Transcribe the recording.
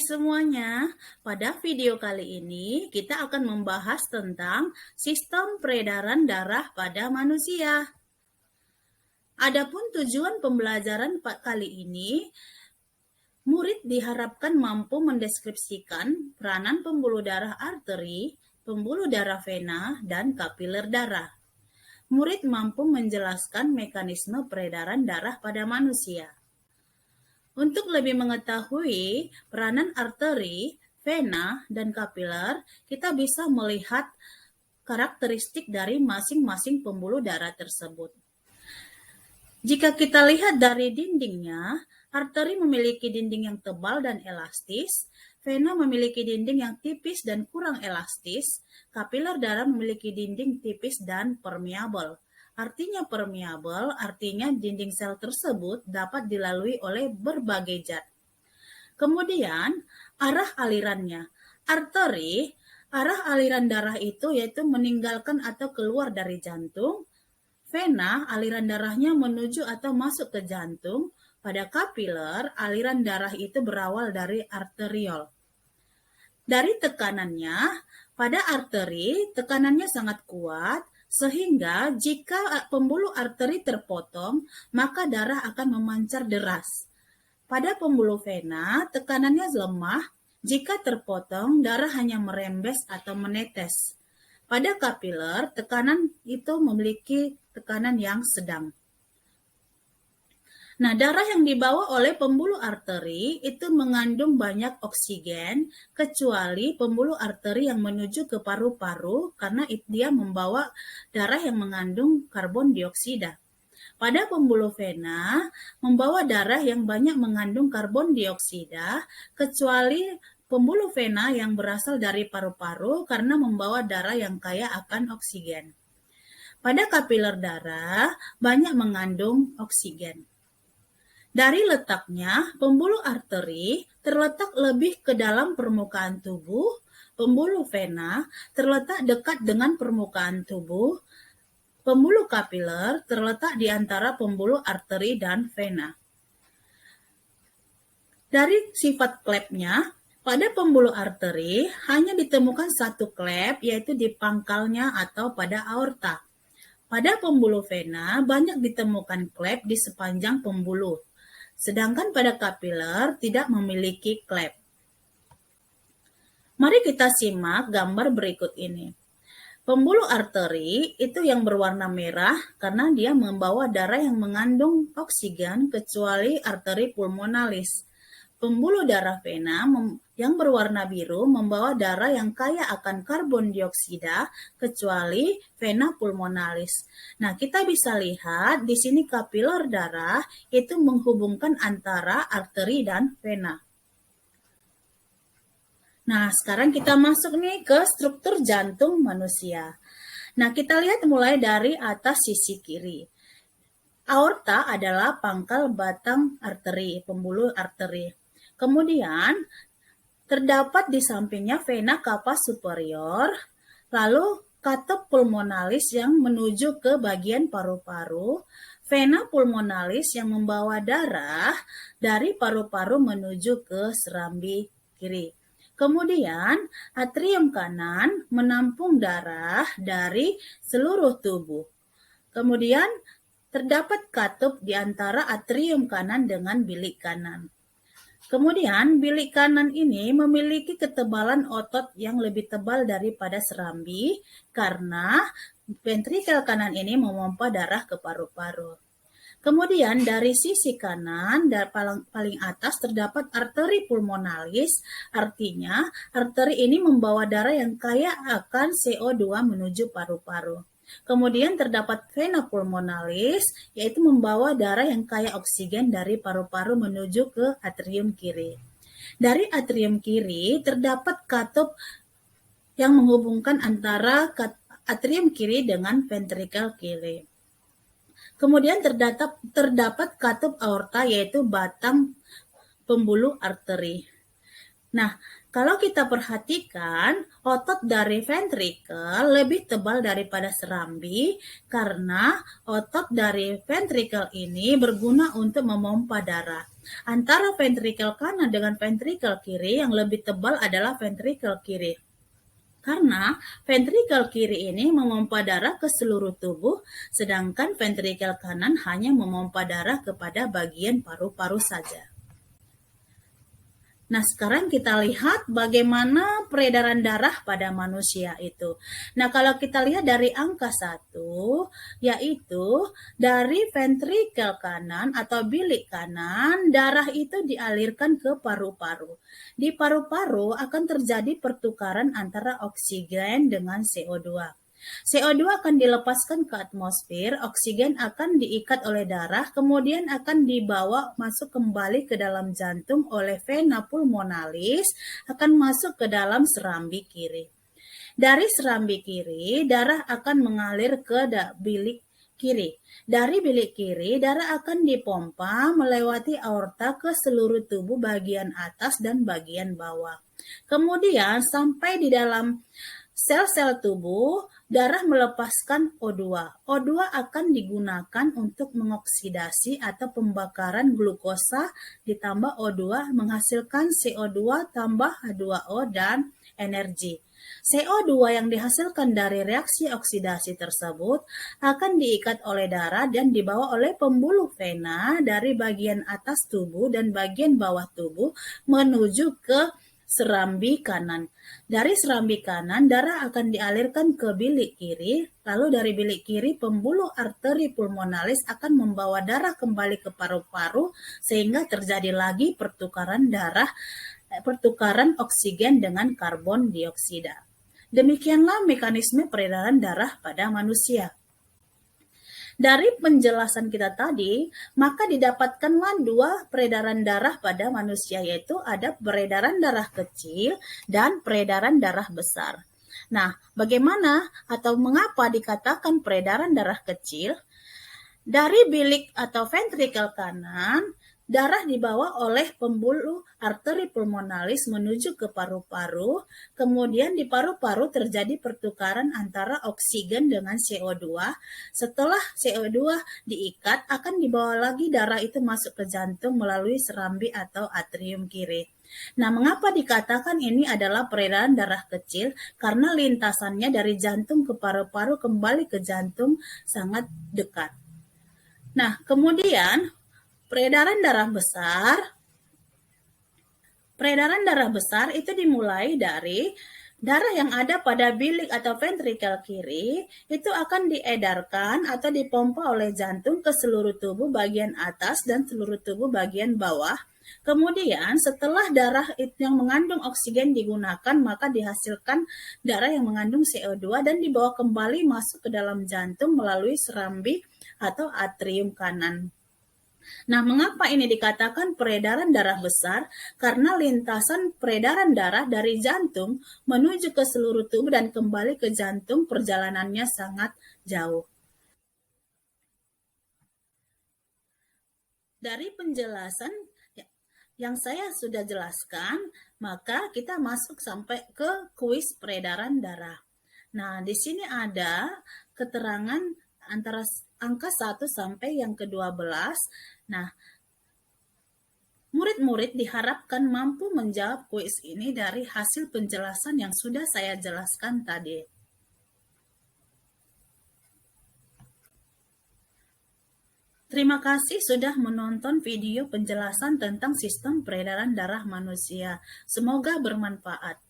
semuanya, pada video kali ini kita akan membahas tentang sistem peredaran darah pada manusia. Adapun tujuan pembelajaran kali ini, murid diharapkan mampu mendeskripsikan peranan pembuluh darah arteri, pembuluh darah vena, dan kapiler darah. Murid mampu menjelaskan mekanisme peredaran darah pada manusia. Untuk lebih mengetahui peranan arteri, vena, dan kapiler, kita bisa melihat karakteristik dari masing-masing pembuluh darah tersebut. Jika kita lihat dari dindingnya, arteri memiliki dinding yang tebal dan elastis, vena memiliki dinding yang tipis dan kurang elastis, kapiler darah memiliki dinding tipis dan permeabel. Artinya permeabel, artinya dinding sel tersebut dapat dilalui oleh berbagai zat. Kemudian, arah alirannya. Arteri, arah aliran darah itu yaitu meninggalkan atau keluar dari jantung. Vena, aliran darahnya menuju atau masuk ke jantung. Pada kapiler, aliran darah itu berawal dari arteriol. Dari tekanannya, pada arteri, tekanannya sangat kuat, sehingga jika pembuluh arteri terpotong, maka darah akan memancar deras. Pada pembuluh vena, tekanannya lemah, jika terpotong, darah hanya merembes atau menetes. Pada kapiler, tekanan itu memiliki tekanan yang sedang. Nah, darah yang dibawa oleh pembuluh arteri itu mengandung banyak oksigen, kecuali pembuluh arteri yang menuju ke paru-paru karena dia membawa darah yang mengandung karbon dioksida. Pada pembuluh vena, membawa darah yang banyak mengandung karbon dioksida, kecuali pembuluh vena yang berasal dari paru-paru karena membawa darah yang kaya akan oksigen. Pada kapiler darah, banyak mengandung oksigen. Dari letaknya, pembuluh arteri terletak lebih ke dalam permukaan tubuh, pembuluh vena terletak dekat dengan permukaan tubuh, pembuluh kapiler terletak di antara pembuluh arteri dan vena. Dari sifat klepnya, pada pembuluh arteri hanya ditemukan satu klep, yaitu di pangkalnya atau pada aorta. Pada pembuluh vena banyak ditemukan klep di sepanjang pembuluh. Sedangkan pada kapiler tidak memiliki klep. Mari kita simak gambar berikut ini. Pembuluh arteri itu yang berwarna merah karena dia membawa darah yang mengandung oksigen kecuali arteri pulmonalis. Pembuluh darah vena yang berwarna biru membawa darah yang kaya akan karbon dioksida kecuali vena pulmonalis. Nah, kita bisa lihat di sini kapiler darah itu menghubungkan antara arteri dan vena. Nah, sekarang kita masuk nih ke struktur jantung manusia. Nah, kita lihat mulai dari atas sisi kiri. Aorta adalah pangkal batang arteri, pembuluh arteri. Kemudian, terdapat di sampingnya vena cava superior, lalu katup pulmonalis yang menuju ke bagian paru-paru, vena pulmonalis yang membawa darah dari paru-paru menuju ke serambi kiri. Kemudian, atrium kanan menampung darah dari seluruh tubuh. Kemudian, terdapat katup di antara atrium kanan dengan bilik kanan. Kemudian, bilik kanan ini memiliki ketebalan otot yang lebih tebal daripada serambi karena ventrikel kanan ini memompa darah ke paru-paru. Kemudian dari sisi kanan dan paling atas terdapat arteri pulmonalis, artinya arteri ini membawa darah yang kaya akan CO2 menuju paru-paru. Kemudian terdapat vena pulmonalis, yaitu membawa darah yang kaya oksigen dari paru-paru menuju ke atrium kiri. Dari atrium kiri terdapat katup yang menghubungkan antara atrium kiri dengan ventrikel kiri. Kemudian terdapat katup aorta, yaitu batang pembuluh arteri. Nah, Kalau kita perhatikan, otot dari ventricle lebih tebal daripada serambi karena otot dari ventricle ini berguna untuk memompa darah. Antara ventricle kanan dengan ventricle kiri yang lebih tebal adalah ventricle kiri. Karena ventricle kiri ini memompa darah ke seluruh tubuh, sedangkan ventricle kanan hanya memompa darah kepada bagian paru-paru saja. Nah, sekarang kita lihat bagaimana peredaran darah pada manusia itu. Nah, kalau kita lihat dari angka 1, yaitu dari ventrikel kanan atau bilik kanan, darah itu dialirkan ke paru-paru. Di paru-paru akan terjadi pertukaran antara oksigen dengan CO2. CO2 akan dilepaskan ke atmosfer, oksigen akan diikat oleh darah, kemudian akan dibawa masuk kembali ke dalam jantung oleh vena pulmonalis, akan masuk ke dalam serambi kiri. Dari serambi kiri, darah akan mengalir ke bilik kiri. Dari bilik kiri, darah akan dipompa melewati aorta ke seluruh tubuh bagian atas dan bagian bawah. Kemudian sampai di dalam sel-sel tubuh, darah melepaskan O2. O2 akan digunakan untuk mengoksidasi atau pembakaran glukosa ditambah O2 menghasilkan CO2 tambah H2O dan energi. CO2 yang dihasilkan dari reaksi oksidasi tersebut akan diikat oleh darah dan dibawa oleh pembuluh vena dari bagian atas tubuh dan bagian bawah tubuh menuju ke serambi kanan. Dari serambi kanan, darah akan dialirkan ke bilik kiri, lalu dari bilik kiri pembuluh arteri pulmonalis akan membawa darah kembali ke paru-paru sehingga terjadi lagi pertukaran oksigen dengan karbon dioksida. Demikianlah mekanisme peredaran darah pada manusia. Dari penjelasan kita tadi, maka didapatkanlah dua peredaran darah pada manusia, yaitu ada peredaran darah kecil dan peredaran darah besar. Nah, bagaimana atau mengapa dikatakan peredaran darah kecil? Dari bilik atau ventrikel kanan, darah dibawa oleh pembuluh arteri pulmonalis menuju ke paru-paru, kemudian di paru-paru terjadi pertukaran antara oksigen dengan CO2. Setelah CO2 diikat, akan dibawa lagi darah itu masuk ke jantung melalui serambi atau atrium kiri. Nah, mengapa dikatakan ini adalah peredaran darah kecil? Karena lintasannya dari jantung ke paru-paru kembali ke jantung sangat dekat. Nah, kemudian peredaran darah besar itu dimulai dari darah yang ada pada bilik atau ventrikel kiri itu akan diedarkan atau dipompa oleh jantung ke seluruh tubuh bagian atas dan seluruh tubuh bagian bawah. Kemudian setelah darah yang mengandung oksigen digunakan, maka dihasilkan darah yang mengandung CO2 dan dibawa kembali masuk ke dalam jantung melalui serambi atau atrium kanan. Nah, mengapa ini dikatakan peredaran darah besar? Karena lintasan peredaran darah dari jantung menuju ke seluruh tubuh dan kembali ke jantung perjalanannya sangat jauh. Dari penjelasan yang saya sudah jelaskan, maka kita masuk sampai ke kuis peredaran darah. Nah, di sini ada keterangan antara angka 1 sampai yang ke-12. Nah, murid-murid diharapkan mampu menjawab kuis ini dari hasil penjelasan yang sudah saya jelaskan tadi. Terima kasih sudah menonton video penjelasan tentang sistem peredaran darah manusia. Semoga bermanfaat.